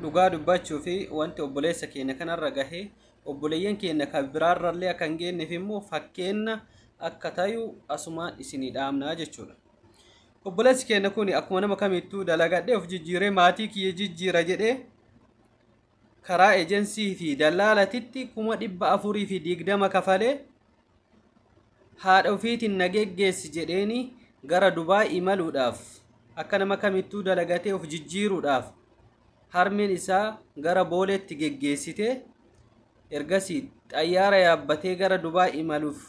dhugaa dubbachuu fi wanti obboleessa keenya kanarra gahee obboleeyyan keenya kan biraarrallee kan geenneef immoo fakkeenya akka tayu asumaan isinii dhaamnaa jechuudha. Obboleessi keenya kun akkuma nama kamittuu dalagadhee of jijjiiree maatii kiyya jijjiira jedhee karaa eejensii fi dallaalatitti 420 kafalee haadha ofiitiin nageggeessi jedheeni gara Dubaay imaluudhaaf akka nama kamittuu dalagatee of jijjiiruudhaaf harmeen isaa gara booleetti geggeessite ergasii xayyaara yaabbatee gara Dubaay imaluuf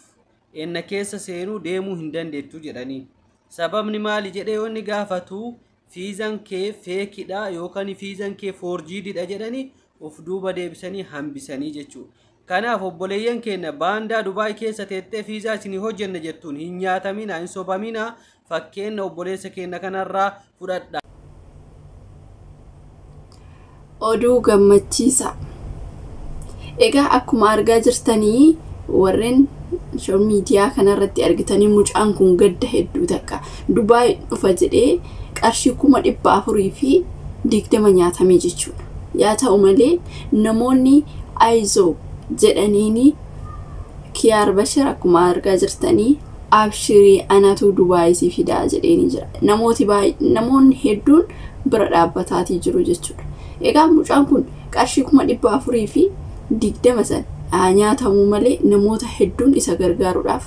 enna keessa seenuu deemuu hin dandeettu jedhanii. Sababni maali jedhee wanni gaafatu fiizan kee feekidha yookaan fiizan kee foorjiididha jedhanii of duuba deebisanii hambisanii jechuudha. Kanaaf obboleeyyan keenya baandaa Dubaay keessa teettee fiizaa isinii hojjenne jettuun hin nyaatamina hin sobamina fakkeenya obboleessa keenya kanarraa fudhadha. Oduu gammachiisa. Egaa akkuma argaa jirtanii warreen social media kanarratti argitanii mucaan kun gadda hedduu takka Dubaay dhufa jedhee qarshii 420 nyaatamee jechuudha. Yaa ta'u malee namoonni aizoo jedhaniini Kiyaar Bashir akkuma argaa jirtanii abshirii anatu Dubaay si fidaa jedhanii jira. Namoonni hedduun bira dhaabbataatii jiru jechuudha. Egaa mucaan kun qarshii 420 san nyaatamuu malee namoota hedduun isa gargaaruudhaaf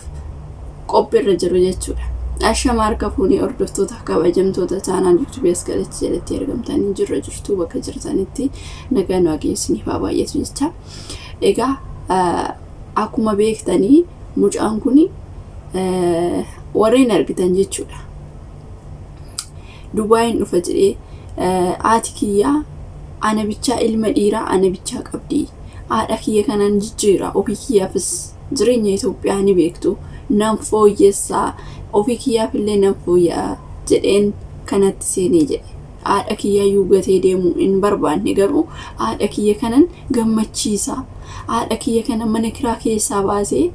qophiirra jiru jechuudha. Ashama harka fuunee hordoftoota kabajamtoota chaanal YouTube galatti jalatti argamtanii jirtu bakka jirtanitti nagaan waaqessiniif haa baay'atu jecha. Egaa akkuma beektanii mucaan kun warreen argitan jechuudha. Dubaayin dhufa jedhee haati kiyyaa ana bichaa ilma dhiiraa ana bichaa qabdi. Haadha kiyya kanan jijjiira ofii kiyyaafis jireenya Itoophiyaa ni beektu nan fooyyessaa ofii kiyyaaf illee nan fooyyaa jedheen kanatti seenee jedhe. Haadha kiyyaa yuugatee deemuu hin barbaanne garuu haadha kiyya kanan gammachiisa. Haadha kiyya kana mana kiraa keessaa baasee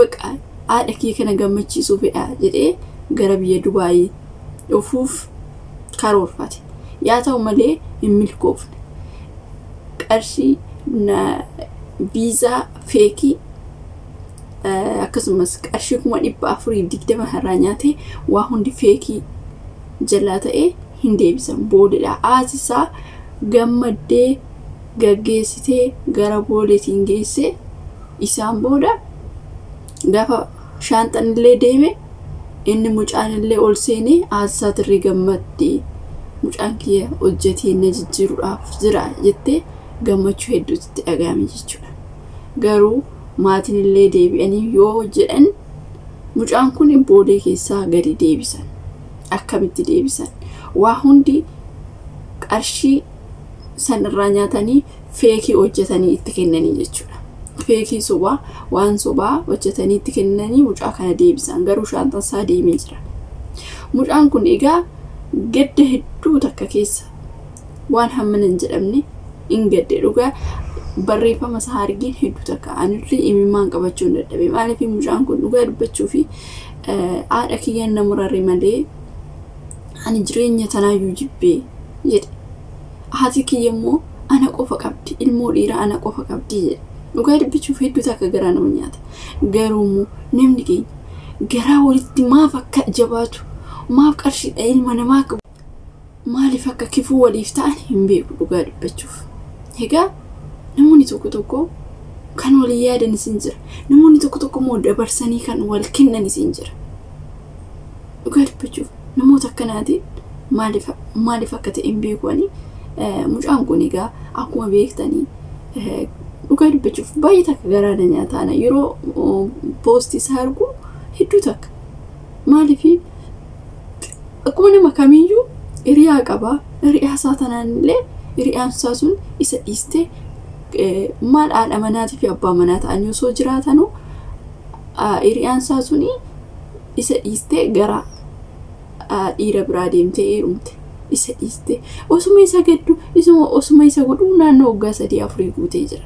baqa haadha kiyya kana gammachiisuu fedha jedhee gara biyya Dubaay dhufuuf karoorfate. Yaa ta'u malee hin milkoofne. Qarshii viizaa feekii akkasumas qarshii 420 har'aa nyaatee waa hundi feekii jalaa ta'ee hin deebisan boodedha. Aasisaa gammaddee gaggeessitee gara booleetiin geesse isaan booda gaafa shaanxan illee deeme inni mucaan illee ol seenee aasisaa tirrii gammaddee mucaan kiyya hojjetee na jijjiiruudhaaf jira jettee gammachuu hedduutti dhagahame jechuudha. Garuu maatiin illee deebi'anii yoo jedhan mucaan kun boolee keessaa gadi deebisan. Akkamitti deebisan? Waa hundi qarshii san irraa nyaatanii feekii hojjetanii itti kennanii jechuudha. Feekii sobaa waan sobaa hojjetanii itti kennanii mucaa kana deebisan. Garuu shaanxan isaa deemee jira. Mucaan kun egaa gadda hedduu takka keessa waan hammana hin jedhamne in gadde dhugaa barreeffama isaa argin hedduu takka anirri imimmaan qabachuun dadhabe. Maaliif mucaan kun dhugaa dubbachuu fi haadha kiyyaan namurarre malee ani jireenya tanaayyuu jibbee jedhe. Haati kiyya immoo ana qofa qabdi ilmoo dhiiraa ana qofa qabdi jedhe. Dhugaa dubbachuuf hedduu takka garaa nama nyaata. Garuu namni keenya garaa walitti maaf akka jabaatu maaf qarshiidha ilma namaa qabu maaliif akka kifuu waliif ta'an hin beeku dhugaa dubbachuuf. Egaa namoonni tokko kan walii yaadan isin jira. Namoonni tokko immoo dabarsanii kan wal kennan isin jira. Dhugaa dubbachuuf namoota akkanaatiin maaliif akka ta'e hin beekani. Mucaan kun egaa akkuma beektanii dhugaa dubbachuuf baay'ee takka garaa na nyaataana yeroo poostii isaa argu hedduu takka. Maaliif akkuma nama kamiyyuu hiriyaa qaba. Hiriyaa isaa tanaan illee hiriyaan isaa sun isa dhiistee maal haadha manaatii fi abbaa manaa ta'an yoo jiraatanu hiriyaan isaa suni isa dhiistee gara dhiira biraa deemtee heerumte. Isa dhiistee osuma isa gaddu osuma isa godhu naannoo waggaa 3-4 guutee jira.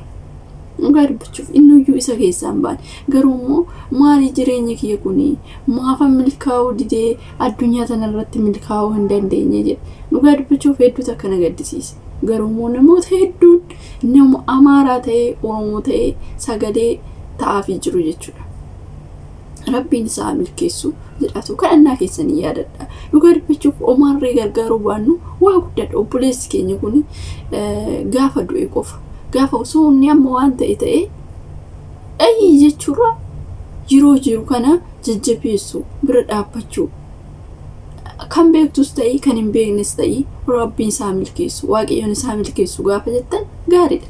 dhugaa dubbachuuf innuyyuu isa keessaan baan garuu immoo maali jireenya kiyya kuni maafa milkaa'uu didee addunyaa tanarratti milkaa'uu hin dandeenye jedhe dhugaa dubbachuuf hedduutu akkana gaddisiise garuu immoo namoota hedduun nama amaaraa ta'ee oromoo ta'ee sagalee ta'aafii jiru jechuudha. Rabbiin isaa milkeessu jedhatu kadhannaa keessanii yaadadha. Dhugaa dubbachuuf omaarree gargaaruu baannu waa guddaadha. Obboleessi keenya kun gaafa du'e qofa gaafa osoo inni amma waan ta'e ayyi jechuudha jiroo jiru kana jajjabeessu bira dhaabbachuu kan beektus ta'ii kan hin beeknes ta'ii Rabbiin isaa milkeessu waaqayyoon isaa milkeessu gaafa jettan gaariidha.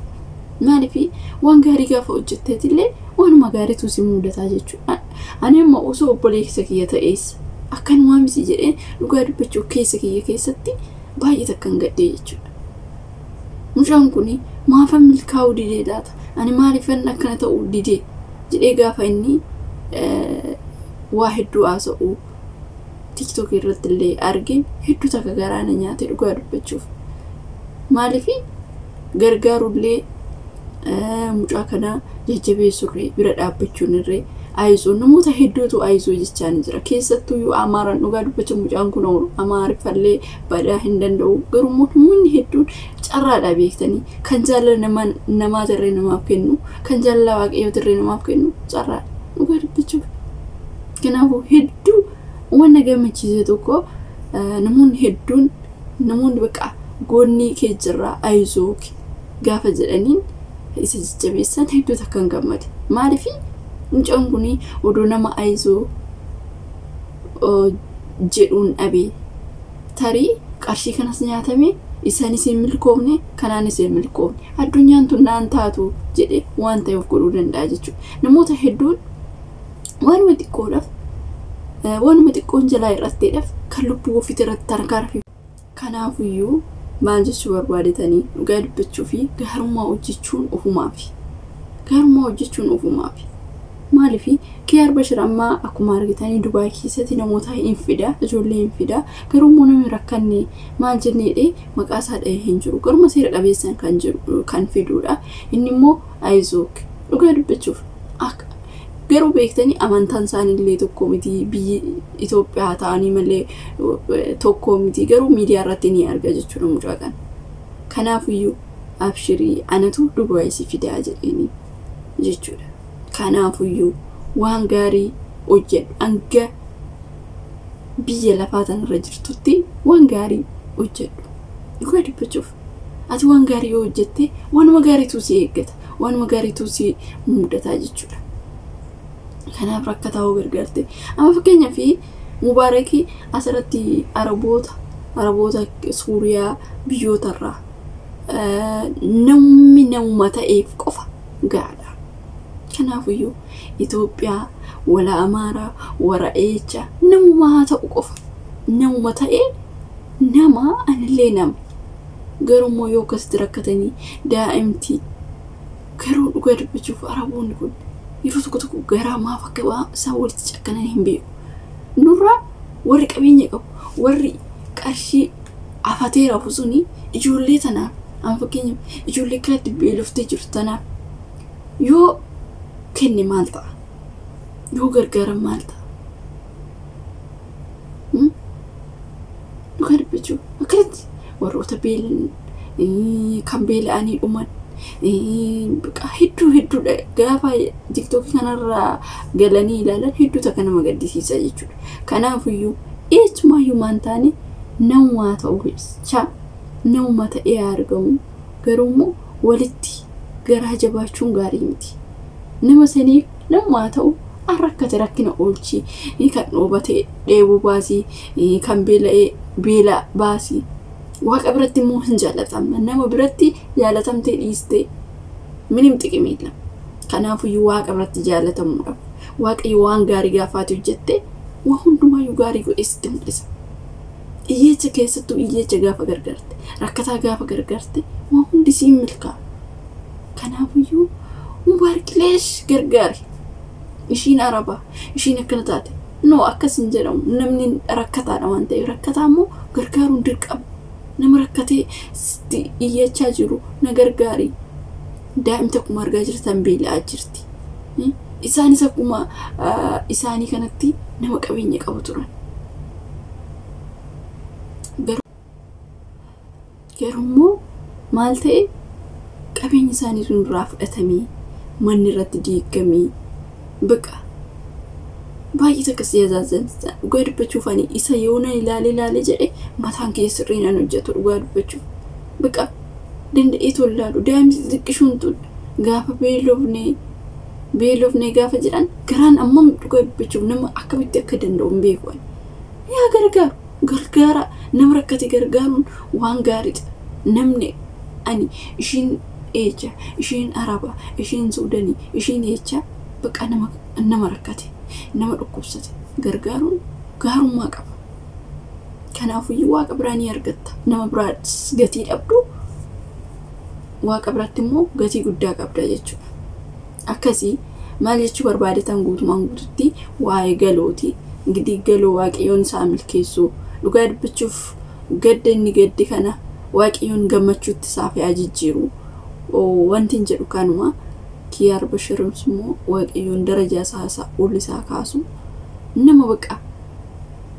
Maaliif waan gaarii gaafa hojjetteetillee waanuma gaariitu si mudataa jechuudha. Ani amma osoo obboleessa kiyya ta'ees akkanumaa miti jedheen dhugaa dubbachuuf keessa kiyya keessatti baay'ee takkan gaddee jechuudha. Mucaan kun maafa milkaa'uu didee laata? Ani maaliifan akkana ta'uu didee jedhee gaafa inni waa hedduu haasa'u TikTok irratti illee argin hedduu takka garaana nyaate dhugaa dubbachuuf. Maaliif gargaarullee mucaa kana jajjabeessurree bira dhaabbachuun irree aayisoo namoota hedduutu aayisoo jechaan jira keessattuu amaaraan dhugaa dubbachuuf mucaan kun amaariffallee badaa hin danda'u garuu namoonni hedduun carraadhaa beektanii kan jaalala namaa irree namaaf kennu kan jaalala waaqayyoo irree namaaf kennu carraadha dhugaa dubbachuuf. Kanaafuu hedduu waan gammachiise tokko namoonni hedduun namoonni bakka goonnii kee jirraa aayisoo gaafa jedhaniin isa jajjabeessan hedduu takkan gammade. Maaliif mucaan kun odoo nama aayisoo jedhuun dhabee tarii qarshii kanas nyaatame isaanis hin milkoofne kanaanis hin milkoofne addunyaan tun naan taatu jedhe waan ta'e of godhuu danda'a jechuudha. Namoota hedduun waanuma xiqqoodhaaf waanuma xiqqoon jalaa irratteedhaaf kan lubbuu ofiit irratti tarkaanfii. Kanaafiyyuu maal jechuu barbaadetanii dhugaa dubbachuu fi gaarummaa hojjechuun ofumaafi. Gaarummaa hojjechuun ofumaafi. Maaliif Kiyaar Bashir ammaa akkuma argitanii Dubaay keessatti namoota hin fida, ijoollee hin fida. Garuu immoo namni rakkanne maal jenneedhee maqaa isaa dhahee hin jiru. Garuma seera qabeessaan kan jiru kan fiduudha. Inni immoo Aizook dhugaa dubbachuuf garuu beektanii amantaan isaaniillee tokko miti biyyi Itoophiyaa ta'anii malee tokko miti garuu miidiyaa irratti ni arga jechuudha mucaa kana. Kanaafiyyuu abshirii anatu Dubaay si fidaa jedhanii jechuudha. Kanaafiyyuu waan gaarii hojjedhu hanga biyya lafaa tanarra jirtutti waan gaarii hojjedhu. Dhugaa dubbachuuf ati waan gaarii yoo hojjette waanuma gaariitu si eeggata waanuma gaariitu si mudataa jechuudha. Kanaaf rakkataa hoo gargaarte amma fakkeenyaaf Mubaarakii asirratti Araboota Suuriyaa biyyootarraa namni namuma ta'eef qofa gaadha. Kanaafiyyuu Itoophiyaa wala Amaaraa wara Eecha namuma haa ta'u qofa namuma ta'ee nama anillee nama garuu yoo akkasitti rakkatanii daa'imti garuu dhugaa dubbachuuf Araboonni kun yeroo tokko garaa maaf akka isaan walitti cakkanan hin beeku. Nurraa warri qabeenya qabu warri qarshii afateera fusuni ijoollee tanaaf amma fakkeenyaaf ijoollee kiraatti beeloftee jirtu tanaaf yoo kenne maal ta'a? Yoo gargaaran maal ta'a? Dhugaa dubbachuuf akkanatti warroota beelan kan beela'anii dhuman hedduu gaafa TikTok kanarraa galanii ilaalan hedduu takka nama gaddisiisa jechuudha. Kanaafiyyuu eechumayyuu maan taane namumaa ta'uu jecha namuma ta'ee argamu garuu immoo walitti garaa jabaachuun gaarii miti. Nama saniif namumaa ta'u rakkate rakkina oolchii kan dhoobate dheebuu baasii kan beela'ee beela baasii. Waaqa biratti immoo hin jaalatamne nama biratti jaalatamtee dhiiste minim xiqimiidha. Kanaafiyyuu waaqa biratti jaalatamuudhaaf waaqayyo waan gaarii gaafaatu hojjette waa hundumayyuu gaarii godhee sitti mul'isa. Iyyeecha keessattuu iyyeecha gaafa gargaarte rakkataa gaafa gargaarte waa hundi siin milkaa'a. Kanaafiyyuu Mubaarakileesh gargaari. Ishiin Arabaa ishiin akkana taate akkas hin jedhamu namni rakkataadha waan ta'eef rakkataa immoo gargaaruun dirqama. Nama rakkatee iyyachaa jiru na gargaari daa'imni tokkuma argaa jirtan beela'aa jirti. Isaanis akkuma isaanii kanatti nama qabeenya qabu turan. Garuu maal ta'e qabeenya isaanii sun irraa fudhatamee manni irratti diigamee baqa baay'ee takkas yaazazansa dhugaa dubbachuuf ani isa yoona ilaalee jedhe mataan keessa sirriinan hojjetu dhugaa dubbachuuf baqa danda'ee tolaalu daa'imni xiqqishuun tun gaafa beelofnee gaafa jedhan garaan amma dhugaa dubbachuuf nama akkamitti akka danda'u hin beeku. Yaa gargaara nama rakkate gargaaruun waan gaariidha. Namni ani ishiin eecha, ishiin araba, ishiin suudanii, ishiin eecha baqa nama rakkate, nama dhukkubsate gargaaruun gaarummaa qaba. Kanaafuu waaqa biraa ni argatta. Nama biraas gatii dhabdu waaqa biraatti immoo gatii guddaa qabda jechuudha. Akkasii maal jechuu barbaadatan guutumaan guututti waa'ee galooti. Gidii galoo waaqayyoon isaa milkeessuu dhugaa dubbachuuf gadda inni gaddi kana waaqayyoon gammachuutti isaaf jijjiiru. Wanti hin jedhu kanuma Kiyaar Bashirumsi immoo waaqayyoon darajaa isaa ol isaa kaasu nama baqa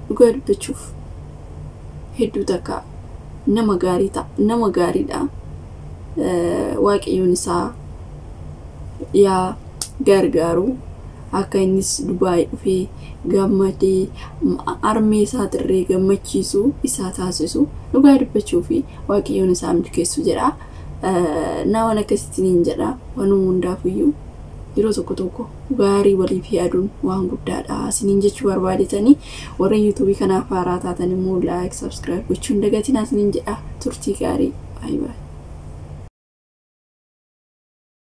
dhugaa dubbachuuf hedduu takka nama gaariidha. Waaqayyoon isaa yaa gargaaru akka innis Dubaay dhufee gammadee armee isaa tirree gammachiisu isaa taasisu dhugaa dubbachuuf waaqayyoon isaa milkeessu jedha. Nama akkasittiin jedha wanuma hundaafiyyuu yeroo tokko gaarii waliif yaaduun waan guddaadha isiniin jechuu barbaadetanii warra YouTube kanaaf haaraa taatan immoo like subscribe gochuun dagatinaa isiniin jedha. Turtii gaarii. Bye bye.